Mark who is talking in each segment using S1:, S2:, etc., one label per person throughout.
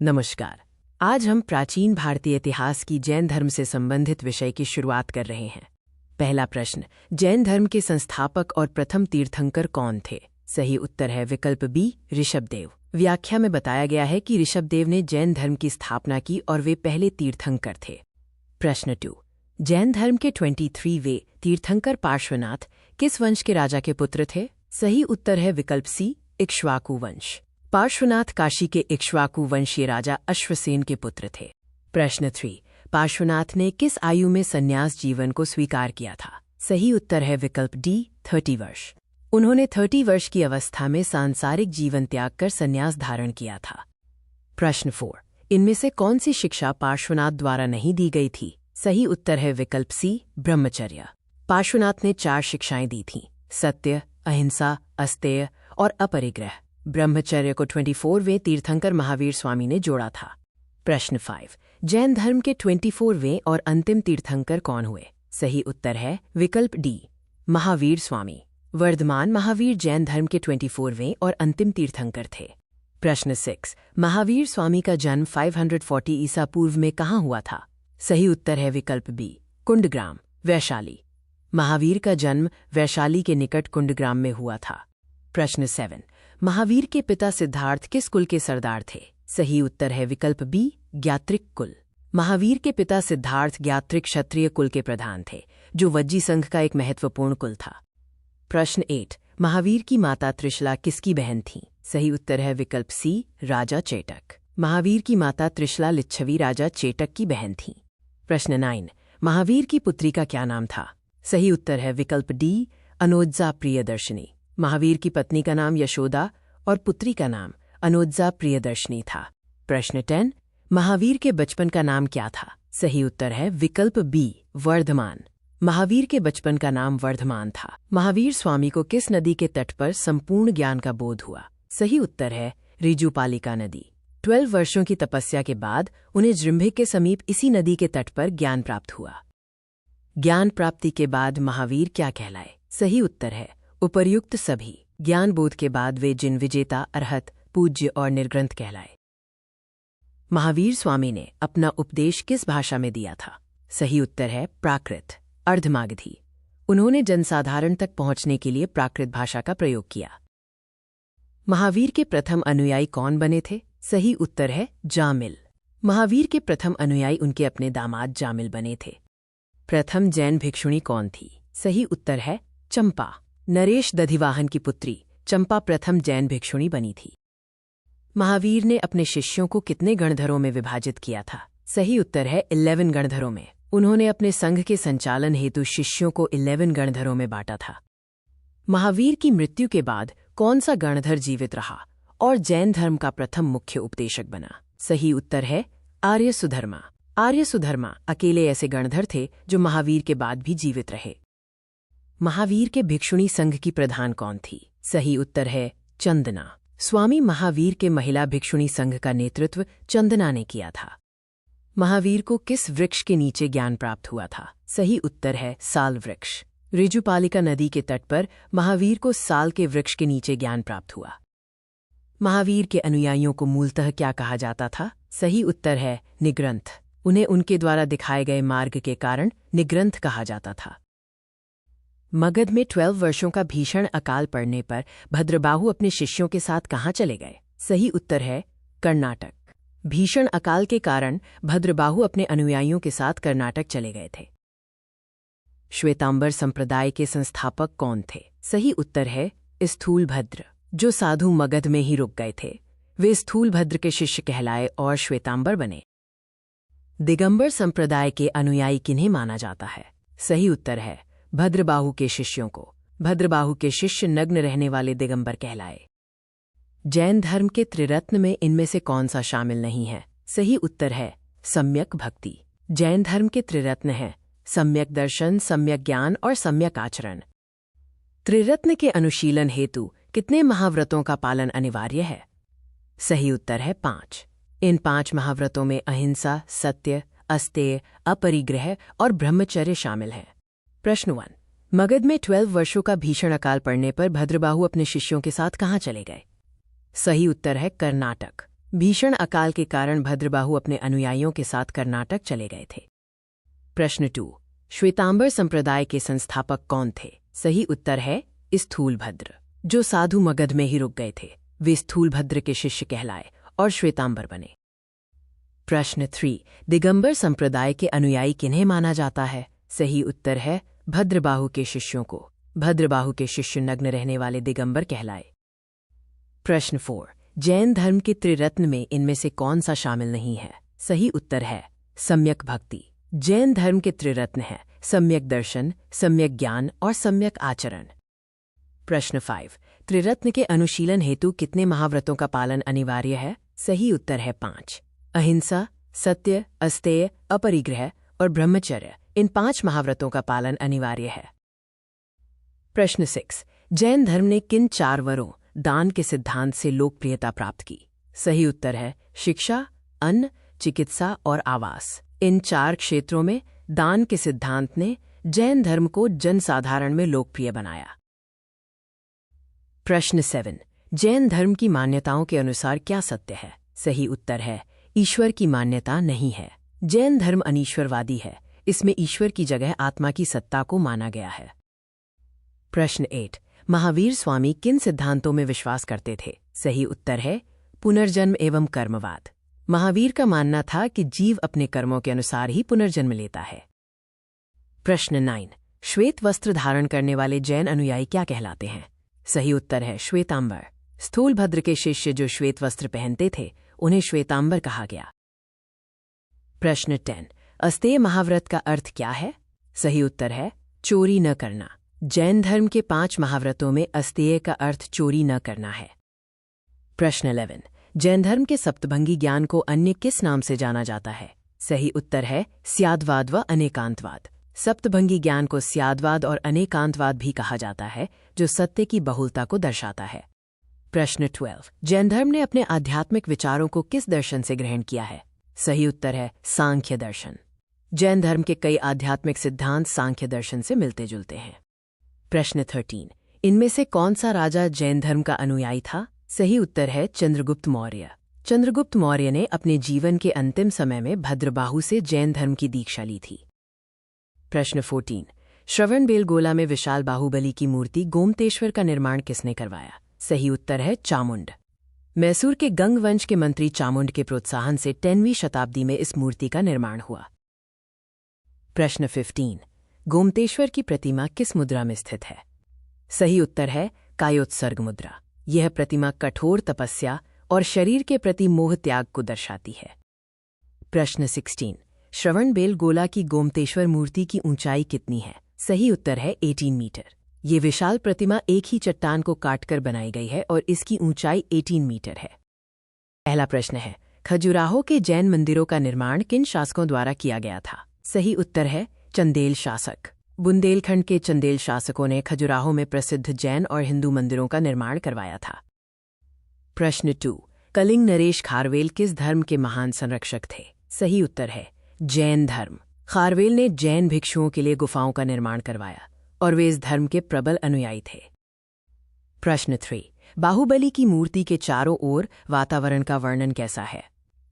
S1: नमस्कार। आज हम प्राचीन भारतीय इतिहास की जैन धर्म से संबंधित विषय की शुरुआत कर रहे हैं। पहला प्रश्न, जैन धर्म के संस्थापक और प्रथम तीर्थंकर कौन थे? सही उत्तर है विकल्प बी, ऋषभदेव। व्याख्या में बताया गया है कि ऋषभदेव ने जैन धर्म की स्थापना की और वे पहले तीर्थंकर थे। प्रश्न 2, जैन धर्म के 23वें तीर्थंकर पार्श्वनाथ किस वंश के राजा के पुत्र थे? सही उत्तर है विकल्प सी, इक्ष्वाकु वंश। पार्श्वनाथ काशी के इक्ष्वाकु वंशीय राजा अश्वसेन के पुत्र थे। प्रश्न 3, पार्श्वनाथ ने किस आयु में संन्यास जीवन को स्वीकार किया था? सही उत्तर है विकल्प डी, 30 वर्ष। उन्होंने 30 वर्ष की अवस्था में सांसारिक जीवन त्याग कर संन्यास धारण किया था। प्रश्न 4, इनमें से कौन सी शिक्षा पार्श्वनाथ द्वारा नहीं दी गई थी? सही उत्तर है विकल्प सी, ब्रह्मचर्य। पार्श्वनाथ ने 4 शिक्षाएं दी थीं: सत्य, अहिंसा, अस्तेय और अपरिग्रह। ब्रह्मचर्य को 24वें तीर्थंकर महावीर स्वामी ने जोड़ा था। प्रश्न 5, जैन धर्म के 24वें और अंतिम तीर्थंकर कौन हुए? सही उत्तर है विकल्प डी, महावीर स्वामी। वर्धमान महावीर जैन धर्म के 24वें और अंतिम तीर्थंकर थे। प्रश्न 6, महावीर स्वामी का जन्म 540 ईसा पूर्व में कहाँ हुआ था? सही उत्तर है विकल्प बी, कुंडग्राम, वैशाली। महावीर का जन्म वैशाली के निकट कुंडग्राम में हुआ था। प्रश्न 7, महावीर के पिता सिद्धार्थ किस कुल के सरदार थे? सही उत्तर है विकल्प बी, ज्ञात्रिक कुल। महावीर के पिता सिद्धार्थ ज्ञात्रिक क्षत्रिय कुल के प्रधान थे, जो वज्जी संघ का एक महत्वपूर्ण कुल था। प्रश्न 8, महावीर की माता त्रिशला किसकी बहन थीं? सही उत्तर है विकल्प सी, राजा चेटक। महावीर की माता त्रिशला लिच्छवी राजा चेटक की बहन थीं। प्रश्न 9, महावीर की पुत्री का क्या नाम था? सही उत्तर है विकल्प डी, अनोज्जा प्रियदर्शनी। महावीर की पत्नी का नाम यशोदा और पुत्री का नाम अनोज्जा प्रियदर्शनी था। प्रश्न 10, महावीर के बचपन का नाम क्या था? सही उत्तर है विकल्प बी, वर्धमान। महावीर के बचपन का नाम वर्धमान था। महावीर स्वामी को किस नदी के तट पर संपूर्ण ज्ञान का बोध हुआ? सही उत्तर है ऋजुपालिका नदी। 12 वर्षों की तपस्या के बाद उन्हें जृंभिक के समीप इसी नदी के तट पर ज्ञान प्राप्त हुआ। ज्ञान प्राप्ति के बाद महावीर क्या कहलाए? सही उत्तर है उपर्युक्त सभी। ज्ञान बोध के बाद वे जिन विजेता, अरहत, पूज्य और निर्ग्रंथ कहलाए। महावीर स्वामी ने अपना उपदेश किस भाषा में दिया था? सही उत्तर है प्राकृत, अर्धमागधी। उन्होंने जनसाधारण तक पहुंचने के लिए प्राकृत भाषा का प्रयोग किया। महावीर के प्रथम अनुयायी कौन बने थे? सही उत्तर है जामिल। महावीर के प्रथम अनुयायी उनके अपने दामाद जामिल बने थे। प्रथम जैन भिक्षुणी कौन थी? सही उत्तर है चंपा। नरेश दधिवाहन की पुत्री चंपा प्रथम जैन भिक्षुणी बनी थी। महावीर ने अपने शिष्यों को कितने गणधरों में विभाजित किया था? सही उत्तर है 11 गणधरों में। उन्होंने अपने संघ के संचालन हेतु शिष्यों को 11 गणधरों में बांटा था। महावीर की मृत्यु के बाद कौन सा गणधर जीवित रहा और जैन धर्म का प्रथम मुख्य उपदेशक बना? सही उत्तर है आर्य सुधर्मा। आर्य सुधर्मा अकेले ऐसे गणधर थे जो महावीर के बाद भी जीवित रहे। महावीर के भिक्षुणी संघ की प्रधान कौन थी? सही उत्तर है चंदना। स्वामी महावीर के महिला भिक्षुणी संघ का नेतृत्व चंदना ने किया था। महावीर को किस वृक्ष के नीचे ज्ञान प्राप्त हुआ था? सही उत्तर है साल वृक्ष। ऋजुपालिका नदी के तट पर महावीर को साल के वृक्ष के नीचे ज्ञान प्राप्त हुआ। महावीर के अनुयायियों को मूलतः क्या कहा जाता था? सही उत्तर है निग्रंथ। उन्हें उनके द्वारा दिखाए गए मार्ग के कारण निग्रंथ कहा जाता था। मगध में 12 वर्षों का भीषण अकाल पड़ने पर भद्रबाहु अपने शिष्यों के साथ कहाँ चले गए? सही उत्तर है कर्नाटक। भीषण अकाल के कारण भद्रबाहु अपने अनुयायियों के साथ कर्नाटक चले गए थे। श्वेतांबर संप्रदाय के संस्थापक कौन थे? सही उत्तर है स्थूलभद्र। जो साधु मगध में ही रुक गए थे वे स्थूलभद्र के शिष्य कहलाए और श्वेतांबर बने। दिगंबर संप्रदाय के अनुयायी किन्हें माना जाता है? सही उत्तर है भद्रबाहु के शिष्यों को। भद्रबाहु के शिष्य नग्न रहने वाले दिगंबर कहलाए। जैन धर्म के त्रिरत्न में इनमें से कौन सा शामिल नहीं है? सही उत्तर है सम्यक भक्ति। जैन धर्म के त्रिरत्न हैं सम्यक दर्शन, सम्यक ज्ञान और सम्यक आचरण। त्रिरत्न के अनुशीलन हेतु कितने महाव्रतों का पालन अनिवार्य है? सही उत्तर है 5। इन 5 महाव्रतों में अहिंसा, सत्य, अस्तेय, अपरिग्रह और ब्रह्मचर्य शामिल हैं। प्रश्न 1, मगध में 12 वर्षों का भीषण अकाल पड़ने पर भद्रबाहु अपने शिष्यों के साथ कहाँ चले गए? सही उत्तर है कर्नाटक। भीषण अकाल के कारण भद्रबाहु अपने अनुयायियों के साथ कर्नाटक चले गए थे। प्रश्न 2, श्वेतांबर संप्रदाय के संस्थापक कौन थे? सही उत्तर है स्थूलभद्र। जो साधु मगध में ही रुक गए थे वे स्थूलभद्र के शिष्य कहलाए और श्वेतांबर बने। प्रश्न 3, दिगंबर संप्रदाय के अनुयायी किन्हें माना जाता है? सही उत्तर है भद्रबाहु के शिष्यों को। भद्रबाहु के शिष्य नग्न रहने वाले दिगंबर कहलाए। प्रश्न 4, जैन धर्म के त्रिरत्न में इनमें से कौन सा शामिल नहीं है? सही उत्तर है सम्यक भक्ति। जैन धर्म के त्रिरत्न हैं सम्यक दर्शन, सम्यक ज्ञान और सम्यक आचरण। प्रश्न 5, त्रिरत्न के अनुशीलन हेतु कितने महाव्रतों का पालन अनिवार्य है? सही उत्तर है 5। अहिंसा, सत्य, अस्तेय, अपरिग्रह और ब्रह्मचर्य, इन 5 महाव्रतों का पालन अनिवार्य है। प्रश्न 6, जैन धर्म ने किन 4 वरों दान के सिद्धांत से लोकप्रियता प्राप्त की? सही उत्तर है शिक्षा, अन्न, चिकित्सा और आवास। इन 4 क्षेत्रों में दान के सिद्धांत ने जैन धर्म को जनसाधारण में लोकप्रिय बनाया। प्रश्न 7, जैन धर्म की मान्यताओं के अनुसार क्या सत्य है? सही उत्तर है ईश्वर की मान्यता नहीं है। जैन धर्म अनीश्वरवादी है। इसमें ईश्वर की जगह आत्मा की सत्ता को माना गया है। प्रश्न 8, महावीर स्वामी किन सिद्धांतों में विश्वास करते थे? सही उत्तर है पुनर्जन्म एवं कर्मवाद। महावीर का मानना था कि जीव अपने कर्मों के अनुसार ही पुनर्जन्म लेता है। प्रश्न 9, श्वेत वस्त्र धारण करने वाले जैन अनुयायी क्या कहलाते हैं? सही उत्तर है श्वेतांबर। स्थूलभद्र के शिष्य जो श्वेत वस्त्र पहनते थे उन्हें श्वेतांबर कहा गया। प्रश्न 10, अस्तेय महाव्रत का अर्थ क्या है? सही उत्तर है चोरी न करना। जैन धर्म के 5 महाव्रतों में अस्तेय का अर्थ चोरी न करना है। प्रश्न 11, जैन धर्म के सप्तभंगी ज्ञान को अन्य किस नाम से जाना जाता है? सही उत्तर है स्याद्वाद व अनेकांतवाद। सप्तभंगी ज्ञान को स्याद्वाद और अनेकांतवाद भी कहा जाता है जो सत्य की बहुलता को दर्शाता है। प्रश्न 12, जैन धर्म ने अपने आध्यात्मिक विचारों को किस दर्शन से ग्रहण किया है? सही उत्तर है सांख्य दर्शन। जैन धर्म के कई आध्यात्मिक सिद्धांत सांख्य दर्शन से मिलते जुलते हैं। प्रश्न 13, इनमें से कौन सा राजा जैन धर्म का अनुयायी था? सही उत्तर है चंद्रगुप्त मौर्य। चंद्रगुप्त मौर्य ने अपने जीवन के अंतिम समय में भद्रबाहु से जैन धर्म की दीक्षा ली थी। प्रश्न 14, श्रवणबेलगोला में विशाल बाहुबली की मूर्ति गोमतेश्वर का निर्माण किसने करवाया? सही उत्तर है चामुंड। मैसूर के गंग वंश के मंत्री चामुंड के प्रोत्साहन से 10वीं शताब्दी में इस मूर्ति का निर्माण हुआ। प्रश्न 15, गोमतेश्वर की प्रतिमा किस मुद्रा में स्थित है? सही उत्तर है कायोत्सर्ग मुद्रा। यह प्रतिमा कठोर तपस्या और शरीर के प्रति मोह त्याग को दर्शाती है। प्रश्न 16, श्रवणबेलगोला की गोमतेश्वर मूर्ति की ऊंचाई कितनी है? सही उत्तर है 18 मीटर। ये विशाल प्रतिमा एक ही चट्टान को काटकर बनाई गई है और इसकी ऊंचाई 18 मीटर है। पहला प्रश्न है, खजुराहो के जैन मंदिरों का निर्माण किन शासकों द्वारा किया गया था? सही उत्तर है चंदेल शासक। बुंदेलखंड के चंदेल शासकों ने खजुराहो में प्रसिद्ध जैन और हिंदू मंदिरों का निर्माण करवाया था। प्रश्न 2, कलिंग नरेश खारवेल किस धर्म के महान संरक्षक थे? सही उत्तर है जैन धर्म। खारवेल ने जैन भिक्षुओं के लिए गुफाओं का निर्माण करवाया और वे इस धर्म के प्रबल अनुयायी थे। प्रश्न 3, बाहुबली की मूर्ति के चारों ओर वातावरण का वर्णन कैसा है?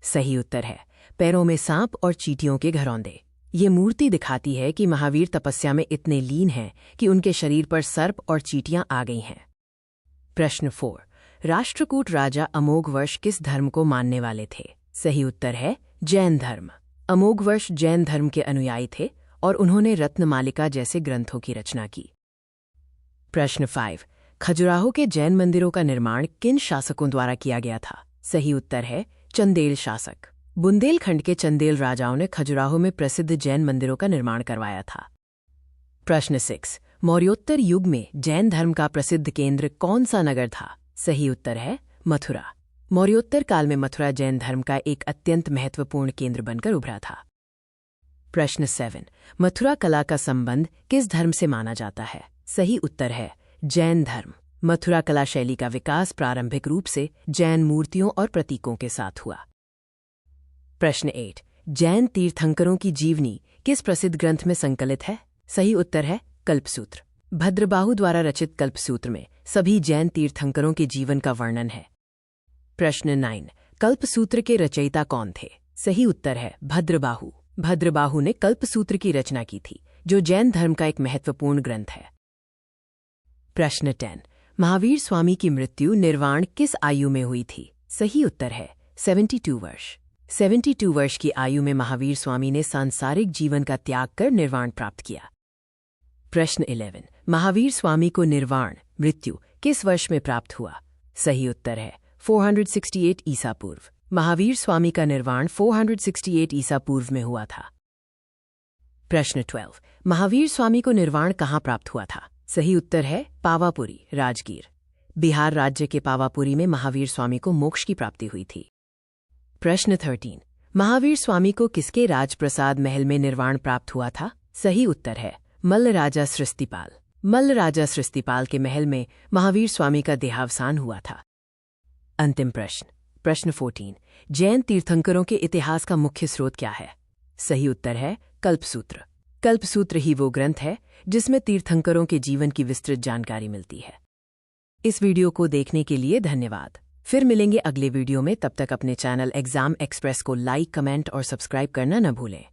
S1: सही उत्तर है पैरों में सांप और चींटियों के घरौंदे। ये मूर्ति दिखाती है कि महावीर तपस्या में इतने लीन हैं कि उनके शरीर पर सर्प और चींटियां आ गई हैं। प्रश्न 4, राष्ट्रकूट राजा अमोघवर्ष किस धर्म को मानने वाले थे? सही उत्तर है जैन धर्म। अमोघवर्ष जैन धर्म के अनुयायी थे और उन्होंने रत्नमालिका जैसे ग्रंथों की रचना की। प्रश्न 5, खजुराहो के जैन मंदिरों का निर्माण किन शासकों द्वारा किया गया था? सही उत्तर है चंदेल शासक। बुंदेलखंड के चंदेल राजाओं ने खजुराहो में प्रसिद्ध जैन मंदिरों का निर्माण करवाया था। प्रश्न 6, मौर्योत्तर युग में जैन धर्म का प्रसिद्ध केंद्र कौन सा नगर था? सही उत्तर है मथुरा। मौर्योत्तर काल में मथुरा जैन धर्म का एक अत्यंत महत्वपूर्ण केंद्र बनकर उभरा था। प्रश्न 7, मथुरा कला का संबंध किस धर्म से माना जाता है? सही उत्तर है जैन धर्म। मथुरा कला शैली का विकास प्रारंभिक रूप से जैन मूर्तियों और प्रतीकों के साथ हुआ। प्रश्न 8, जैन तीर्थंकरों की जीवनी किस प्रसिद्ध ग्रंथ में संकलित है? सही उत्तर है कल्पसूत्र। भद्रबाहु द्वारा रचित कल्पसूत्र में सभी जैन तीर्थंकरों के जीवन का वर्णन है। प्रश्न 9, कल्पसूत्र के रचयिता कौन थे? सही उत्तर है भद्रबाहु। भद्रबाहु ने कल्पसूत्र की रचना की थी, जो जैन धर्म का एक महत्वपूर्ण ग्रंथ है। प्रश्न 10। महावीर स्वामी की मृत्यु निर्वाण किस आयु में हुई थी? सही उत्तर है 72 वर्ष। 72 वर्ष की आयु में महावीर स्वामी ने सांसारिक जीवन का त्याग कर निर्वाण प्राप्त किया। प्रश्न 11। महावीर स्वामी को निर्वाण मृत्यु किस वर्ष में प्राप्त हुआ? सही उत्तर है 468 ईसा पूर्व। महावीर स्वामी का निर्वाण 468 ईसा पूर्व में हुआ था। प्रश्न 12। महावीर स्वामी को निर्वाण कहाँ प्राप्त हुआ था? सही उत्तर है पावापुरी, राजगीर। बिहार राज्य के पावापुरी में महावीर स्वामी को मोक्ष की प्राप्ति हुई थी। प्रश्न 13। महावीर स्वामी को किसके राजप्रसाद महल में निर्वाण प्राप्त हुआ था? सही उत्तर है मल्ल राजा सृष्टिपाल। मल्ल राजा सृष्टिपाल के महल में महावीर स्वामी का देहावसान हुआ था। अंतिम प्रश्न, प्रश्न 14। जैन तीर्थंकरों के इतिहास का मुख्य स्रोत क्या है? सही उत्तर है कल्पसूत्र। कल्पसूत्र ही वो ग्रंथ है जिसमें तीर्थंकरों के जीवन की विस्तृत जानकारी मिलती है। इस वीडियो को देखने के लिए धन्यवाद। फिर मिलेंगे अगले वीडियो में। तब तक अपने चैनल एग्जाम एक्सप्रेस को लाइक, कमेंट और सब्सक्राइब करना न भूलें।